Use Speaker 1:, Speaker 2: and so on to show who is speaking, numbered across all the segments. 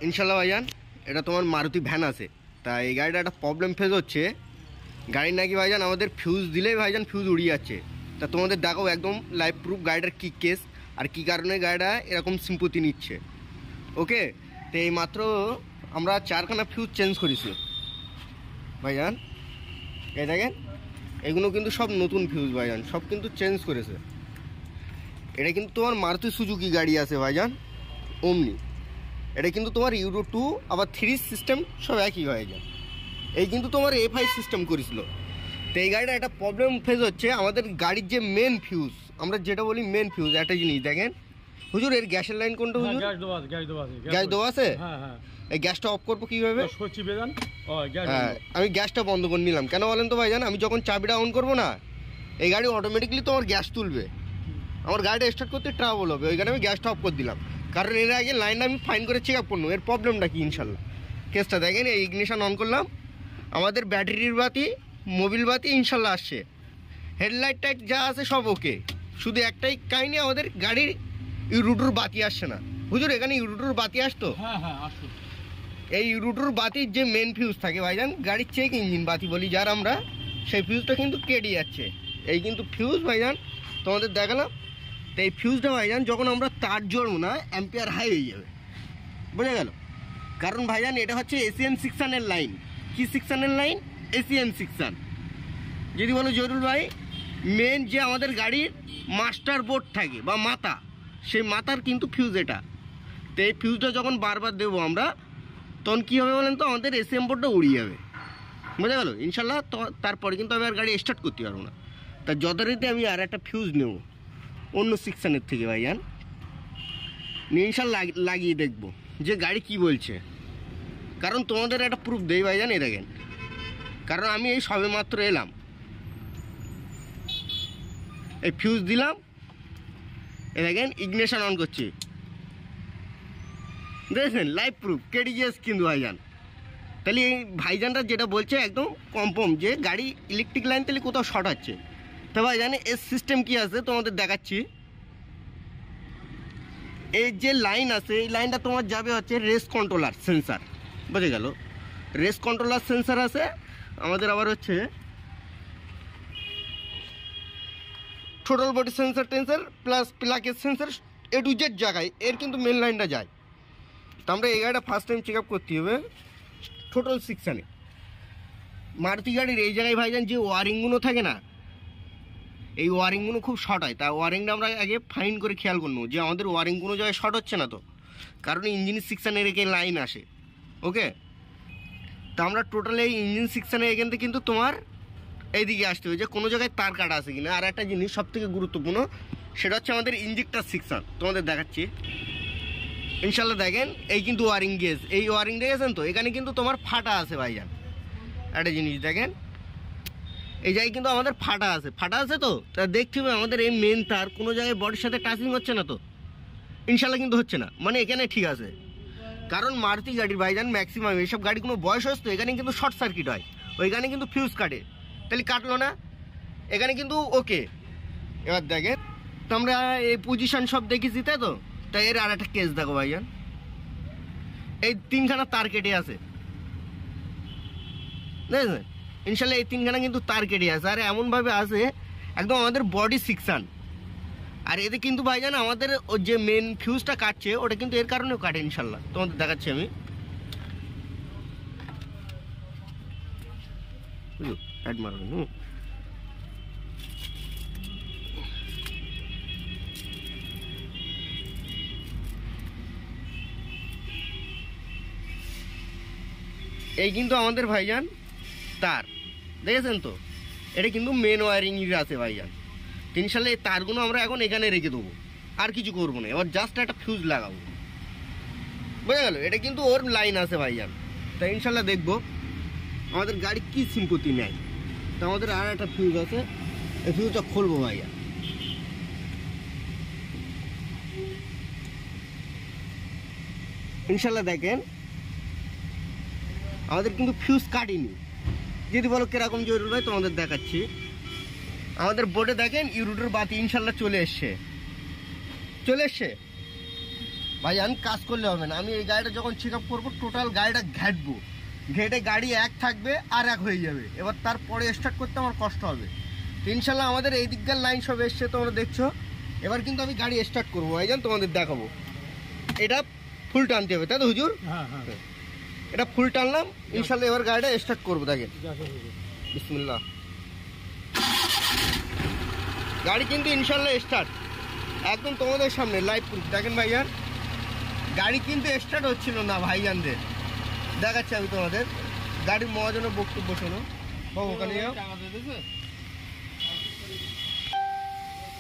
Speaker 1: ইনশাল্লাহ ভাইজান, এটা তোমার মারুতি ভ্যান আছে। তা এই গাড়িটা একটা প্রবলেম ফেস হচ্ছে। গাড়ি নাকি ভাইজান আমাদের ফিউজ দিলেই ভাইজান ফিউজ উড়িয়ে যাচ্ছে। তা তোমাদের দেখাও একদম লাইভ প্রুফ গাড়িটার কী কেস আর কী কারণে গাড়িটা এরকম সিম্পতি নিচ্ছে। ওকে, তো এই মাত্র আমরা 4খানা ফিউজ চেঞ্জ করেছি ভাইজান। এই দেখেন, এগুলো কিন্তু সব নতুন ফিউজ ভাইজান, সব কিন্তু চেঞ্জ করেছে। এটা কিন্তু তোমার মারুতি সুজুকি গাড়ি আছে ভাইজান, ওমনি। এটা কিন্তু তোমার ইউরো 2 আবার 3 সিস্টেম সব একই হয়ে যায়। এই কিন্তু তোমার FI সিস্টেম করেছিল। তো এই গাড়িটা একটা প্রবলেম ফেস হচ্ছে, আমাদের গাড়ির যে মেন ফিউজ, আমরা যেটা বলি মেন ফিউজ, একটা জিনিস দেখেন হুজুর, এর গ্যাসের লাইন কোনটা হুজুর? গ্যাস দেওয়া আছে। এই গ্যাসটা অফ করবো কীভাবে? হ্যাঁ, আমি গ্যাসটা বন্ধ করে নিলাম। কেন বলেন তো ভাইজান, আমি যখন চাবিটা অন করবো না, এই গাড়ি অটোমেটিকলি তোমার গ্যাস তুলবে, আমার গাড়িটা স্টার্ট করতে ট্রাবল হবে। ওই গাড়ি আমি গ্যাসটা অফ করে দিলাম, কারণ এর আগে লাইনটা আমি ফাইন করে চেক আপ করবো এর প্রবলেমটা কি। ইনশাল্লাহ কেসটা দেখেন, এই ইগনিশন অন করলাম, আমাদের ব্যাটারির বাতি, মোবিল বাতি ইনশাল্লাহ আসছে, হেডলাইট টাইট যা আছে সব ওকে। শুধু একটাই কাহিনি, আমাদের গাড়ির ইউরোটোর বাতি আসছে না। হুজুর এখানে ইউরোটোর বাতি আসতো?
Speaker 2: হ্যাঁ হ্যাঁ আসতো।
Speaker 1: এই ইউরোটোর বাতির যে মেন ফিউজ থাকে ভাইজান, গাড়ির চেক ইঞ্জিন বাতি বলি যার আমরা, সেই ফিউজটা কিন্তু কেটে যাচ্ছে। এই কিন্তু ফিউজ ভাইজান তোমাদের দেখালাম। তো এই ফিউজটা ভাইজান যখন আমরা তার জড়বো না, অ্যাম্পিয়ার হাই হয়ে যাবে, বোঝা গেল? কারণ ভাইজান এটা হচ্ছে এশিয়ান সেকশনের লাইন। কি সেকশনের লাইন? Asian section. যদি বলো জরুল ভাই, মেন যে আমাদের গাড়ির মাস্টার বোর্ড থাকে বা মাথা, সেই মাথার কিন্তু ফিউজ এটা। তো এই ফিউজটা যখন বারবার দেবো আমরা, তখন কী হবে বলেন তো, আমাদের এসএম বোর্ডটা উড়িয়ে যাবে, বোঝা গেল? ইনশাল্লাহ তারপরে কিন্তু আমি আর গাড়ি স্টার্ট করতে পারবো না। তা যথারীতি আমি আর একটা ফিউজ নেব অন্য সেকশানের থেকে ভাইজান, নিয়ে ইনশাল্লাহ লাগিয়ে দেখবো যে গাড়ি কি বলছে। কারণ তোমাদের একটা প্রুফ দেই ভাইজান, এই দেখেন, কারণ আমি এই সবে মাত্র এলাম, এই ফিউজ দিলাম, এ দেখেন ইগনিশন অন করছি, দেখেন লাইভ প্রুফ কেটে গিয়েছে কিন্তু ভাইজান। তাহলে এই ভাইজানটা যেটা বলছে একদম কনফার্ম যে গাড়ি ইলেকট্রিক লাইন তাহলে কোথাও শর্ট হচ্ছে। তো ভাইজান এর সিস্টেম কি আছে তোমাদের দেখাচ্ছি। এই যে লাইন আছে, এই লাইনটা তোমার যাবে হচ্ছে রেস কন্ট্রোলার সেন্সার, বুঝে গেল? রেস কন্ট্রোলার সেন্সার আছে আমাদের, আবার হচ্ছে total body sensor tensor plus প্লাকের সেন্সার, A to Z জায়গায় এর কিন্তু মেন লাইনটা যায়। তো আমরা এই গাড়িটা ফার্স্ট টাইম চেক আপ করতে হবে টোটাল সেকশানে। মারুতি গাড়ির এই জায়গায় ভাইজান যে ওয়ারিংগুলো থাকে না, এই ওয়ারিংগুলো খুব শর্ট হয়। তা ওয়ারিংটা আমরা আগে ফাইন করে খেয়াল করবো যে আমাদের ওয়ারিংগুলো জায়গায় শর্ট হচ্ছে না তো, কারণ ইঞ্জিন সেকশানে রেখে লাইন আসে। ওকে, তো আমরা টোটাল এই ইঞ্জিন সেকশানে এখান থেকে কিন্তু তোমার এইদিকে আসতে হবে যে কোনো জায়গায় তার কাটা আছে কিনা। আর একটা জিনিস সব থেকে গুরুত্বপূর্ণ, সেটা হচ্ছে আমাদের ইঞ্জেক্টার সেকশান, তোমাদের দেখাচ্ছি ইনশাল্লাহ। দেখেন এই কিন্তু ওয়ারিং গেজ, এই ওয়ারিং দেখেছেন তো, এখানে কিন্তু তোমার ফাটা আছে ভাইজান। একটা জিনিস দেখেন, এই জায়গায় কিন্তু আমাদের ফাটা আছে তো, তা দেখতে হবে আমাদের এই মেন তার কোনো জায়গায় বডির সাথে টাচিং হচ্ছে না তো, ইনশাল্লাহ কিন্তু হচ্ছে না, মানে এখানে ঠিক আছে। কারণ মারুতি গাড়ির ভাইজান ম্যাক্সিমাম এইসব গাড়ি কোনো বয়স হচ্ছে তো, এখানে কিন্তু শর্ট সার্কিট হয়, ওইখানে কিন্তু ফিউজ কাটে। তাহলে কাটলো না, এখানে কিন্তু ওকে। এবার দেখেন, তো আমরা এই পজিশন সব দেখেছি তাই তো। তাই এর আর একটা কেস দেখো ভাইজান, এই 3খানা তার কেটে আছে, দেখেছেন? ইনশাল্লাহ এই 3খানা কিন্তু তার কেটে আছে, আর এমনভাবে আছে একদম আমাদের বডি সেকশন। আর এতে কিন্তু ভাইজান আমাদের যে মেন ফিউজটা কাটছে, ওটা কিন্তু এর কারণেও কাটে। ইনশাল্লাহ তোমাদের দেখাচ্ছি আমি, অ্যাড মারবেন। এই কিন্তু আমাদের ভাইজান তার, দেখেছেন তো, এটা কিন্তু মেন ওয়ারিং আছে ভাইজান। 3 সালে এই তারগুলো আমরা এখন এখানে রেখে দেবো, আর কিছু করবো না। এবার জাস্ট একটা ফিউজ লাগাবো, বোঝা গেল? এটা কিন্তু ওর লাইন আছে ভাইজান। তাই ইনশাল্লাহ দেখবো আমাদের গাড়ি কি সিম্পতি নেয়। তো আমাদের আর একটা ফিউজ আছে, এই ফিউজটা খুলবো ভাইজান। ইনশাল্লাহ দেখেন আমাদের কিন্তু ফিউজ কাটিনি। যদি বলো কিরকম জরুরি হয় তোমাদের দেখাচ্ছি। আমাদের বোর্ডে দেখেন ইউরোটোর বাতি ইনশাল্লাহ চলে এসছে। ভাইজান কাজ করলে হবে না, আমি এই গাড়িটা যখন চেক আপ করবো টোটাল গাড়িটা ঘাটবো, ঘেটে গাড়ি এক থাকবে আর এক হয়ে যাবে, এবার তারপরে স্টার্ট করতে আমার কষ্ট হবে। তো ইনশাল্লাহ আমাদের এই দিককার লাইন সব এসছে তোমরা দেখছো। এবার কিন্তু আমি গাড়ি স্টার্ট করবো ভাইজান, তোমাদের দেখাবো। এটা ফুল টানতে হবে তাই তো হুজুর? এটা ফুল টানলাম, ইনশাল্লাহ এবার গাড়িটা স্টার্ট করবো। দেখেন বিসমিল্লাহ, গাড়ি কিন্তু ইনশাল্লাহ স্টার্ট একদম তোমাদের সামনে লাইভ প্রুফ। দেখেন ভাইজান গাড়ি কিন্তু স্টার্ট হচ্ছিল না ভাইজানদের, দেখাচ্ছি আমি তোমাদের। গাড়ির মহাজনের বক্তব্য শোনো ওখানে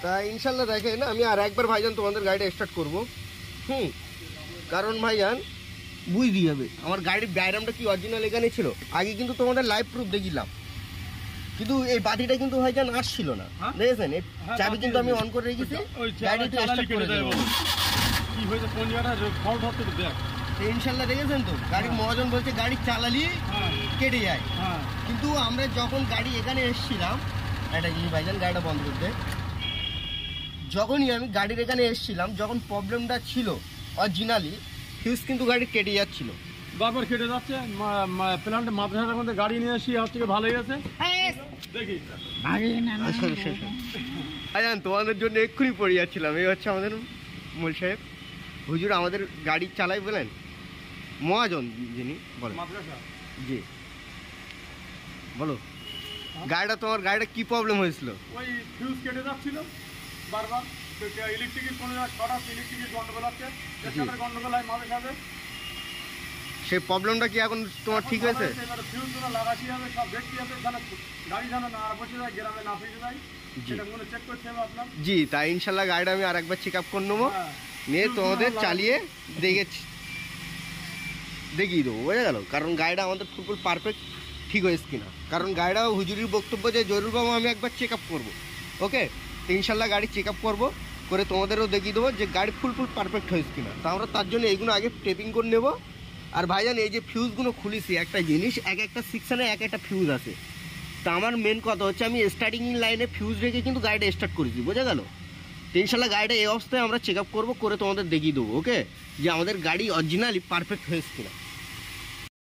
Speaker 1: তা ইনশাল্লাহ। দেখেন আমি আর একবার ভাইজান তোমাদের গাড়িটা স্টার্ট করবো। কারণ ভাইজান বুঝতে হবে আমার গাড়ির ডায়গ্রামটা কি অরিজিনাল এখানে ছিল। আগে কিন্তু তোমাদের লাইভ প্রুফ দেখিলাম, কিন্তু এই বাতিটা কিন্তু ভাইজান আসছিল না, দেখেছেন? এই চাবি কিন্তু আমি অন করে রেখেছি, গাড়িটা স্টার্ট করে দেবো। ইনশাল্লাহ দেখেছেন তো গাড়ির মহাজন বলছে গাড়ি চালালি কেটে যায়। কিন্তু আমরা যখন গাড়ি এখানে এসেছিলাম, একটা জিনিস ভাইজান গাড়িটা বন্ধ করতে, যখনই আমি গাড়ির এখানে এসেছিলাম, যখন প্রবলেমটা ছিল অরিজিনালি ফিউজ কিন্তু গাড়ি কেটে যাচ্ছিল,
Speaker 2: বারবার কেটে যাচ্ছে। প্ল্যান্ট মাদ্রাসার মধ্যে গাড়ি নিয়ে আসি, হাত থেকে ভালোই আছে দেখি।
Speaker 1: ভাইজান তোমাদের জন্য এক্ষুনি পড়ে যাচ্ছিলাম। এই হচ্ছে আমাদের মূল সাহেব হুজুর, আমাদের গাড়ি চালাই বলেন মহাজন যিনি বলেন। জি বলো, গাড়িটা তোমার গাড়িটা কি প্রবলেম হয়েছিল?
Speaker 2: ওই ফিউজ কেটে যাচ্ছিল বারবার, ইলেকট্রিকের কোনো শর্ট আছে, ইলেকট্রিকের গন্ডগোল আছে, গন্ডগোল হয় মাঝে সাথে।
Speaker 1: সেই প্রবলেমটা কি এখন তোমার ঠিক হয়েছে?
Speaker 2: ফিউজগুলো লাগাতে হবে, সব দেখতে হবে গাড়ি যেন না বসে যায়, গ্রামে না ফিরে যায়, সেটা মনে চেক করতে হবে আপনার।
Speaker 1: জি তাই ইনশাল্লাহ গাড়িটা আমি আর একবার চেক আপ করে নেবো, নিয়ে তোমাদের চালিয়ে দেখিয়ে দেবো, বোঝা গেল? কারণ গাড়িটা আমাদের ফুল পারফেক্ট ঠিক হয়েছে কিনা। কারণ গাড়িটা হুজুরির বক্তব্য যে জরুর বাবু আমি একবার চেক আপ করবো। ওকে, তো ইনশাল্লাহ গাড়ি চেক আপ করবো, করে তোমাদেরও দেখিয়ে দেবো যে গাড়ি ফুল পারফেক্ট হয়েছে কিনা। তো আমরা তার জন্য এইগুলো আগে টেপিং করে নেবো। আর ভাইজান এই যে ফিউজগুলো খুলেছি, একটা জিনিস এক একটা সেকশানে এক একটা ফিউজ আছে। তা আমার মেন কথা হচ্ছে আমি স্টার্টিং লাইনে ফিউজ রেখে কিন্তু গাড়িটা স্টার্ট করেছি, বোঝা গেল? তো ইনশাল্লাহ গাড়িটা এই অবস্থায় আমরা চেক আপ করবো, করে তোমাদের দেখিয়ে দেবো। ওকে, যে আমাদের গাড়ি অরিজিনালি পারফেক্ট হয়েছে কিনা।